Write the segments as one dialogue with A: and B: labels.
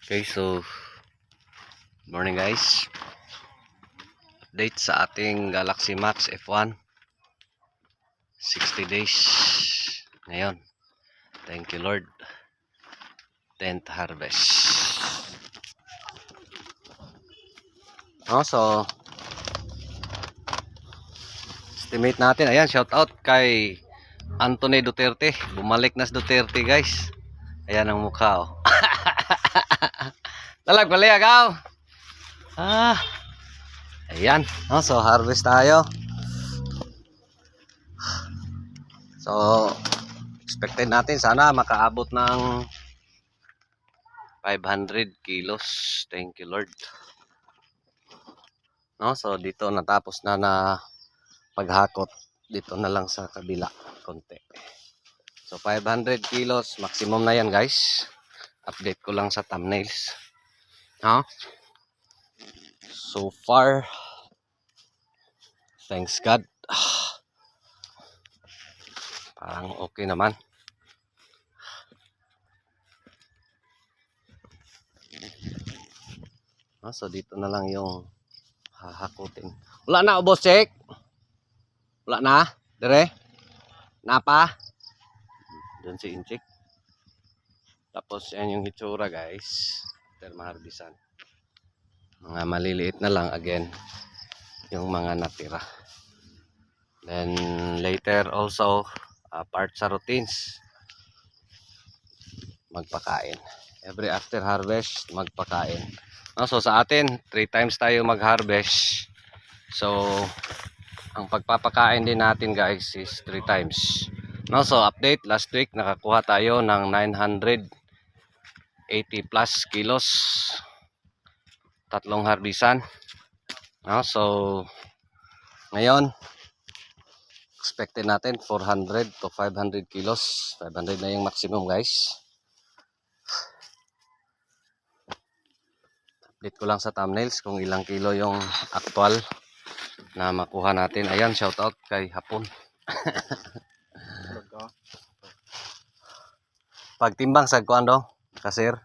A: Okay, so morning guys. Update sa ating Galaxy Max F1. 60 days ngayon. Thank you Lord. 10th harvest. So estimate natin. Ayan, shout out kay Anthony Duterte. Bumalik na si Duterte guys. Ayan ang mukha oh. Talag baliag ako. Ayan. So harvest tayo. So expected natin sana makaabot ng 500 kilos. Thank you Lord. So dito natapos na paghakot. Dito na lang sa kabila konti. So 500 kilos maximum na yan guys. Update ko lang sa thumbnails. So far, thanks God, parang okay naman. So dito na lang yung hahakutin. Wala na ubos check. Wala na dire. Napa doon si Inchik. Tapos yan yung hitsura guys. After maharbisan, mga maliliit na lang again yung mga natira. Then later also part sa routines, magpakain. Every after harvest magpakain. So sa atin 3 times tayo mag-harvest. So ang pagpapakain din natin guys is 3 times. So update, last week nakakuha tayo ng 980 plus kilos. 3 harbisan. So ngayon expected natin 400 to 500 kilos. 500 na yung maximum guys. Update ko lang sa thumbnails kung ilang kilo yung actual na makuha natin. Ayan, shout out kay Hapon. Pagtimbang sa kuan do, kasir.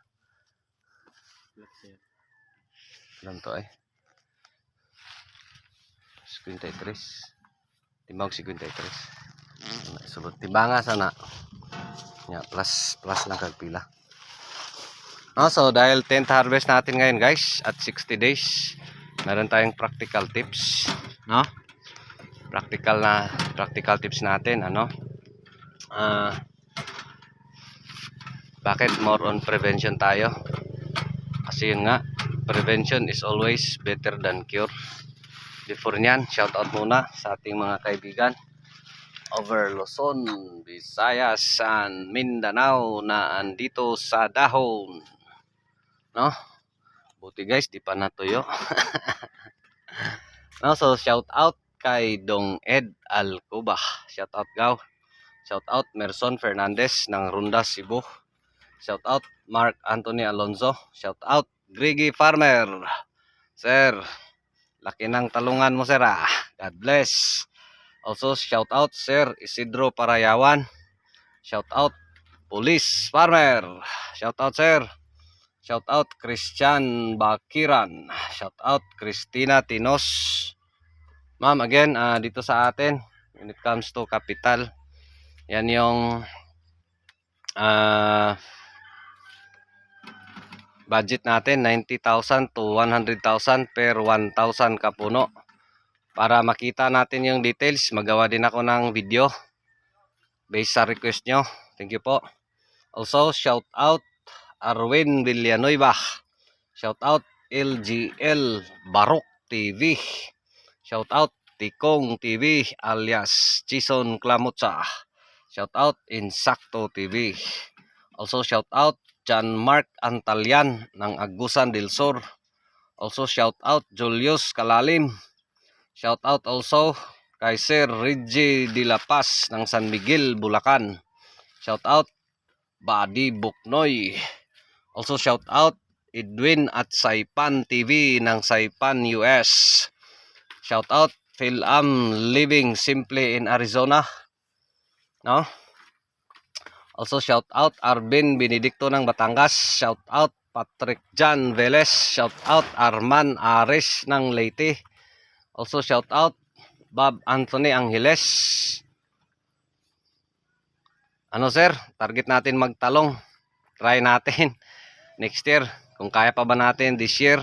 A: Ilan to ay? 53. Timbang 53. Sulod timbanga sana. Plus lang kag pila. So dahil 10th harvest natin ngayon guys at 60 days, meron tayong practical tips, practical tips natin, bakit more on prevention tayo? Kasi yun nga, prevention is always better than cure. Before nyan, shout out muna sa ating mga kaibigan over Luzon, Visayas, and Mindanao na andito sa dahon. Buti guys, di pa natuyo. So shout out kay Dong Ed Alcuba. Shout out gaw. Shout out Merson Fernandez ng Ronda, Cebu. Shout out Mark Anthony Alonzo. Shout out Griggy Farmer. Sir, laki ng talungan mo sir. God bless. Also shout out Sir Isidro Parayawan. Shout out Police Farmer. Shout out sir. Shout out Christian Bakiran. Shout out Christina Tinos. Ma'am, again, dito sa atin, when it comes to capital, yan yung budget natin, 90,000 to 100,000 per 1,000 kapuno. Para makita natin yung details, magawa din ako ng video based sa request nyo. Thank you po. Also, shout out Arwin Villanueva. Shout out LGL Barok TV. Shout out Tikong TV alias Chison Clamutsa. Shout out Insakto TV. Also shout out John Mark Antalian ng Agusan del Sur. Also shout out Julius Kalalim. Shout out also kay Sir Reggie de la Paz ng San Miguel, Bulacan. Shout out Buddy Buknoy. Also shout out Edwin at Saipan TV ng Saipan, US. Shout out Philam Living Simple in Arizona. Also shout out Arvin Benedicto ng Batangas. Shout out Patrick Jan Velez, shout out. Arman Ares ng Leyte, also shout out. Bob Anthony Angeles. Ano sir, target natin magtalong. Try natin next year. Kung kaya pa ba natin this year,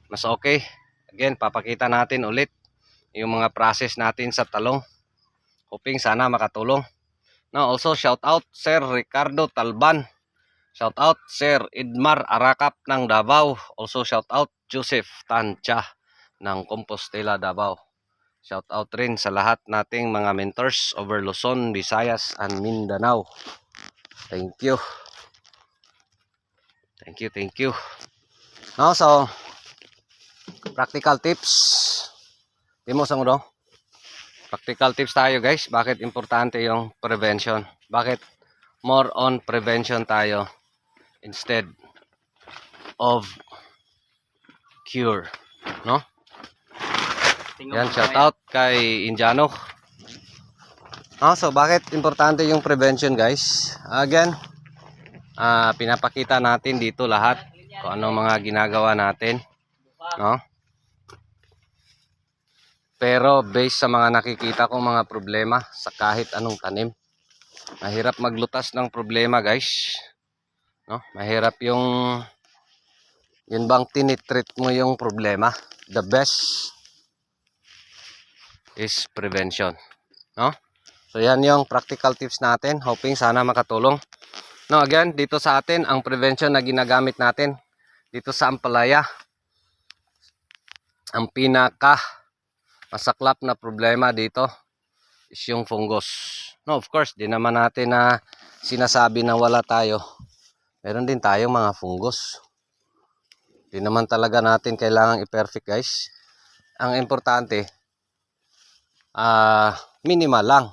A: mas okay. Again, papakita natin ulit yung mga process natin sa talong. Hoping sana makatulong. Now also shout out Sir Ricardo Talban. Shout out Sir Idmar Arakap ng Davao. Also shout out Joseph Tancha ng Compostela, Davao. Shout out rin sa lahat nating mga mentors over Luzon, Visayas, and Mindanao. Thank you. Thank you. Now, so, practical tips. Timo sa mudo. Practical tips tayo guys. Bakit importante yung prevention? Bakit more on prevention tayo instead of cure? No? Yan, shout out kay Indiano. So bakit importante yung prevention guys? Again, pinapakita natin dito lahat kung ano mga ginagawa natin, no? Pero based sa mga nakikita kong mga problema sa kahit anong tanim, mahirap maglutas ng problema guys, no? Mahirap yung yun bang tinitreat mo yung problema. The best is prevention, no? So yan yung practical tips natin. Hoping sana makatulong. No, again, dito sa atin ang prevention na ginagamit natin dito sa ampalaya, ang pinaka masaklap na problema dito is yung fungus. No, of course, di naman natin na sinasabi na wala tayo. Meron din tayong mga fungus. Di naman talaga natin kailangang i-perfect guys. Ang importante, minimal lang.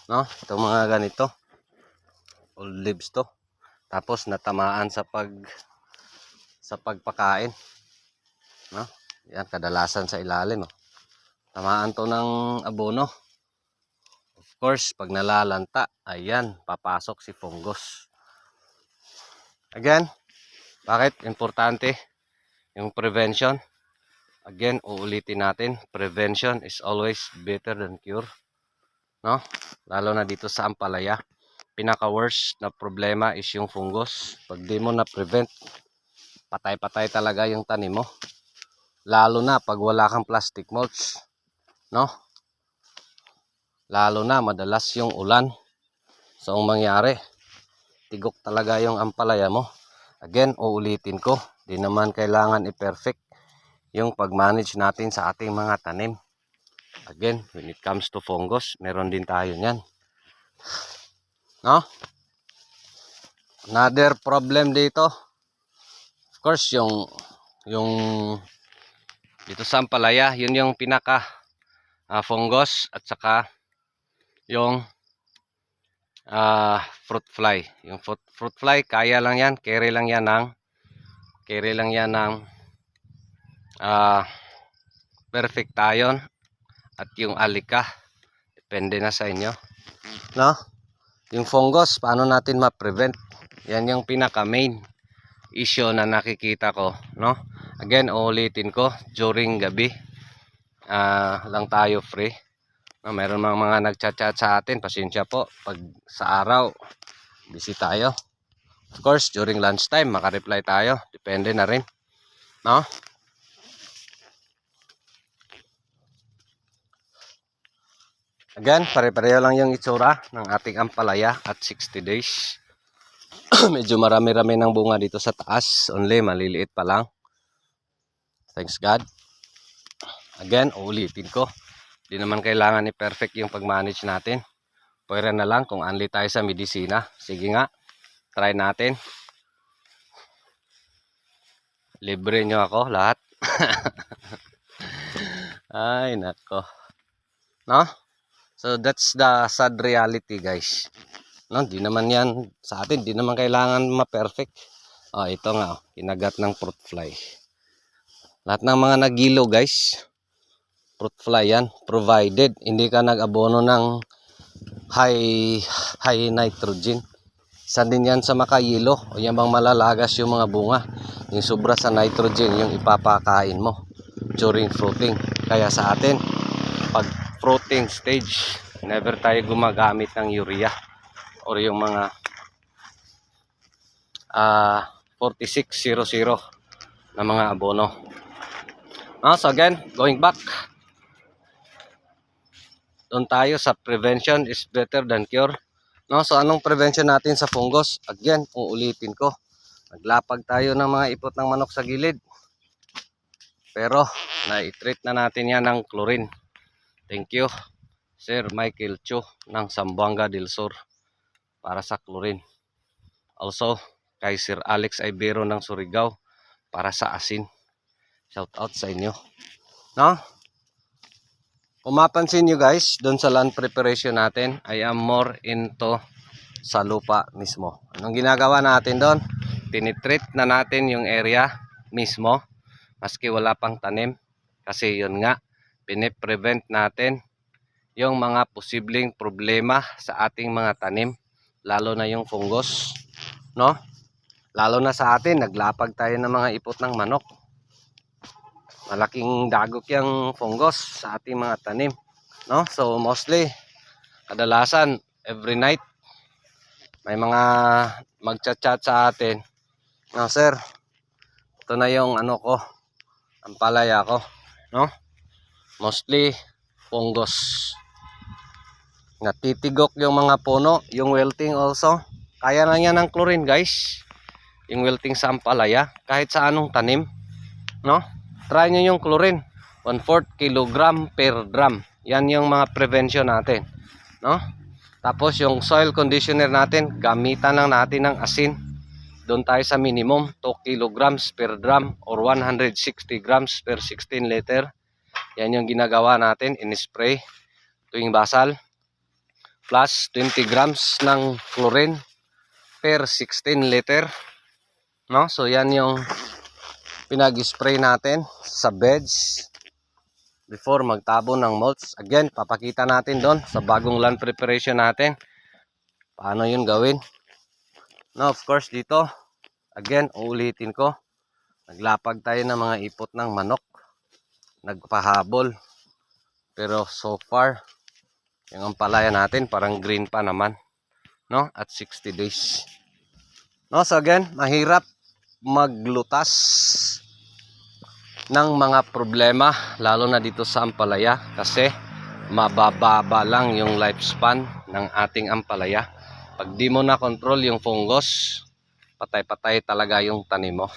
A: No? Ito mga ganito. Old leaves to. Tapos natamaan sa pagpakain. No? Yan, kadalasan sa ilalim. Oh. Tamaan to ng abono. Of course, pag nalalanta, ayan, papasok si fungus. Again, bakit importante yung prevention? Again, uulitin natin, prevention is always better than cure. No? Lalo na dito sa ampalaya. Pinaka-worst na problema is yung fungus. Pag di mo na-prevent, patay-patay talaga yung tanim mo. Lalo na pag wala kang plastic mulch. No? Lalo na madalas yung ulan. So ang mangyari, tigok talaga yung ampalaya mo. Again, uulitin ko, di naman kailangan i-perfect yung pag-manage natin sa ating mga tanim. Again, when it comes to fungus, meron din tayo niyan. No? Another problem dito, of course, yung dito sa ampalaya, yun yung pinaka fungus at saka yung fruit fly. Yung fruit fly, kaya lang yan, carry lang yan ng perfect tayon at yung alika. Depende na sa inyo. No? Yung fungus, paano natin ma-prevent? Yan yung pinaka main issue na nakikita ko, no? Again, ulitin ko, during gabi lang tayo free. No, meron mga nagchat-chat sa atin, pasensya po. Pag sa araw, busy tayo. Of course, during lunchtime, maka-reply tayo. Depende na rin. No? Again, pare-pareho lang yung itsura ng ating ampalaya at 60 days. Medyo marami-rami ng bunga dito sa taas. Only, maliliit pa lang. Thanks God. Again, ulitin ko. Di naman kailangan i-perfect yung pag-manage natin. Pwera na lang kung only tayo sa medisina. Sige nga, try natin. Libre nyo ako lahat. Ay, nako. No? So, that's the sad reality, guys. No, di naman yan sa atin. Di naman kailangan ma-perfect. Oh, ito nga, kinagat ng fruit fly. Lahat ng mga nagilo, guys. Fruit fly yan. Provided, hindi ka nag-abono ng high nitrogen. Isa din yan sa makayilo o yung bang malalagas yung mga bunga. Yung sobra sa nitrogen yung ipapakain mo during fruiting. Kaya sa atin, pag fruiting stage, never tayo gumagamit ng urea or yung mga 4600 na mga abono. So again, going back, doon tayo sa prevention is better than cure. So anong prevention natin sa fungus? Again, uulitin ko, naglapag tayo ng mga ipot ng manok sa gilid, pero na-treat na natin yan ng chlorine. Thank you Sir Michael Chu ng Zamboanga del Sur para sa chlorine. Also kay Sir Alex Ibero ng Surigao para sa asin. Shout out sa inyo. Kung mapansin nyo guys, doon sa land preparation natin, I am more into sa lupa mismo. Anong ginagawa natin doon? Tinitreat na natin yung area mismo, maski wala pang tanim. Kasi yun nga, piniprevent natin yung mga posibleng problema sa ating mga tanim, lalo na yung fungus. Lalo na sa atin, naglapag tayo ng mga ipot ng manok. Malaking dagok yung fungus sa ating mga tanim. So mostly, kadalasan, every night, may mga magchat-chat sa atin. Sir, ito na yung ano ko, ang palaya ko. Mostly, fungus. Natitigok yung mga puno, yung wilting also. Kaya na yan ng chlorine guys. Yung wilting sa ampalaya, kahit sa anong tanim. Try nyo yung chlorine. 1/4 kilogram per drum. Yan yung mga prevention natin. Tapos yung soil conditioner natin, gamitan lang natin ng asin. Doon tayo sa minimum 2 kilograms per drum or 160 grams per 16 liter. Yan yung ginagawa natin, in-spray tuwing basal. Plus 20 grams ng chlorine per 16 liter. So yan yung pinag-spray natin sa beds before magtabon ng mulch. Again, papakita natin doon sa bagong land preparation natin paano yun gawin. Of course dito, again, uulitin ko, naglapag tayo ng mga ipot ng manok, nagpahabol, pero so far yung ampalaya natin parang green pa naman, at 60 days. So again, mahirap maglutas ng mga problema, lalo na dito sa ampalaya, kasi mabababa lang yung lifespan ng ating ampalaya. Pag di mo na control yung fungus, patay-patay talaga yung tanim mo.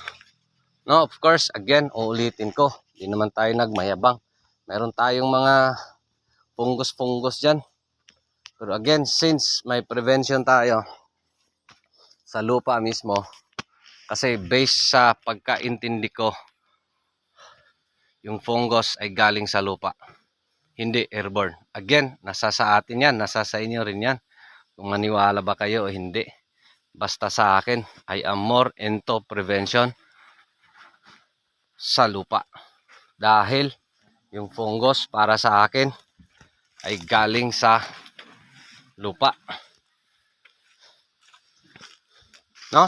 A: Of course, again, uulitin ko, di naman tayo nagmayabang. Meron tayong mga fungus dyan. Pero again, since may prevention tayo sa lupa mismo, kasi based sa pagkaintindi ko, yung fungus ay galing sa lupa, hindi airborne. Again, nasa sa atin yan, nasa sa inyo rin yan, kung maniwala ba kayo o hindi. Basta sa akin, I am more into prevention sa lupa. Dahil yung fungus para sa akin ay galing sa lupa.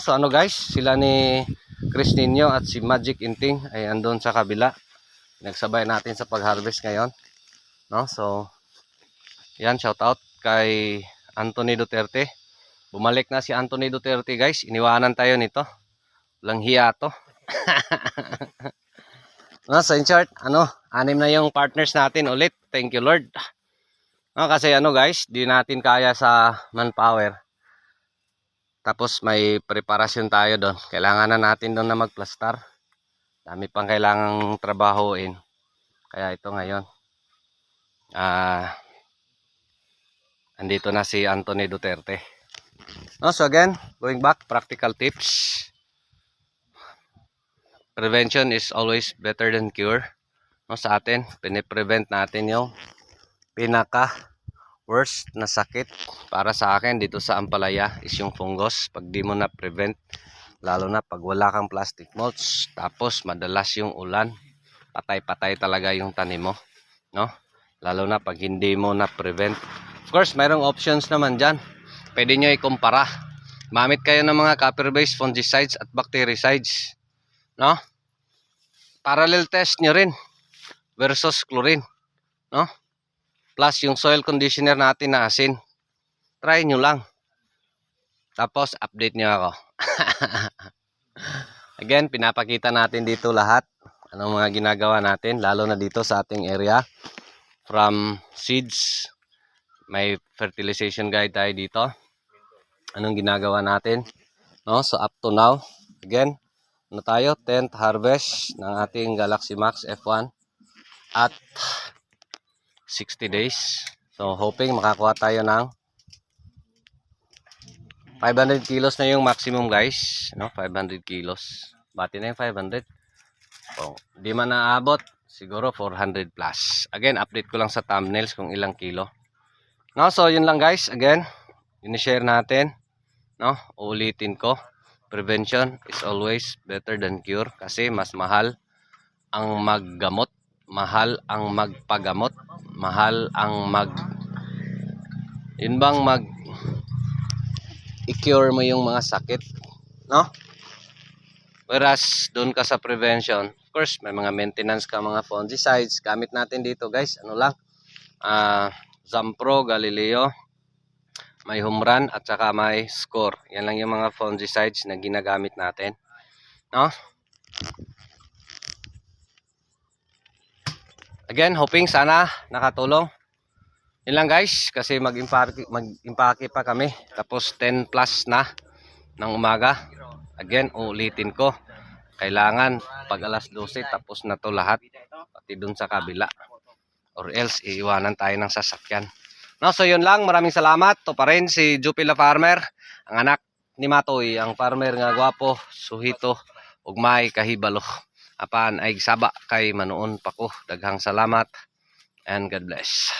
A: So ano guys, sila ni Chris Nino at si Magic Inting ay andun sa kabila. Nagsabay natin sa pag-harvest ngayon. So yan, shout out kay Anthony Duterte. Bumalik na si Anthony Duterte guys. Iniwanan tayo nito. Walang hiya to. So in short, 6 na yung partners natin ulit. Thank you Lord. Kasi guys, di natin kaya sa manpower. Tapos may preparasyon tayo doon. Kailangan na natin doon na magplastar. Dami pang kailangang trabahoin. Kaya ito ngayon. Andito na si Anthony Duterte. So again, going back, practical tips. Prevention is always better than cure. Sa atin, piniprevent natin yung pinaka worst na sakit para sa akin dito sa ampalaya is yung fungus. Pag di mo na prevent, lalo na pag wala kang plastic mulch, tapos madalas yung ulan, patay-patay talaga yung tanim mo, lalo na pag hindi mo na prevent. Of course, mayroong options naman dyan. Pwede nyo ikumpara Mamit kayo ng mga copper-based fungicides at bactericides, no? Parallel test nyo rin versus chlorine, no? Plus yung soil conditioner natin na asin. Try nyo lang. Tapos update nyo ako. Again, pinapakita natin dito lahat. Anong mga ginagawa natin, lalo na dito sa ating area. From seeds, may fertilization guide tayo dito. Anong ginagawa natin? No? So up to now, again, ano tayo? 10th harvest ng ating Galaxy Max F1 at 60 days. So hoping makakuha tayo ng 500 kilos na yung maximum guys, no? 500 kilos. Bati na yung 500. So, di man naabot, siguro 400 plus. Again, update ko lang sa thumbnails kung ilang kilo. No, so yun lang guys. Again, i-share natin, no? Uulitin ko. Prevention is always better than cure kasi mas mahal ang maggamot, mahal ang magpagamot, mahal ang yun bang i-cure mo yung mga sakit, no? Whereas doon ka sa prevention, of course may mga maintenance ka, mga fungicides. Gamit natin dito guys, ano lang, Zampro, Galileo, may Humran at saka may Score. Yan lang yung mga fungicides na ginagamit natin, no? Again, hoping sana nakatulong. Yun lang guys, kasi mag-impake pa kami. Tapos 10 plus na ng umaga. Again, uulitin ko. Kailangan pag alas 12 tapos na to lahat. Pati dun sa kabila. Or else, iiwanan tayo ng sasakyan. No, so yun lang. Maraming salamat. To pa rin si Jupila Farmer. Ang anak ni Matoy. Ang farmer nga gwapo, suhito, ugmay, kahibalo. Apan ay saba kay manuon pa ko. Daghang salamat. And God bless.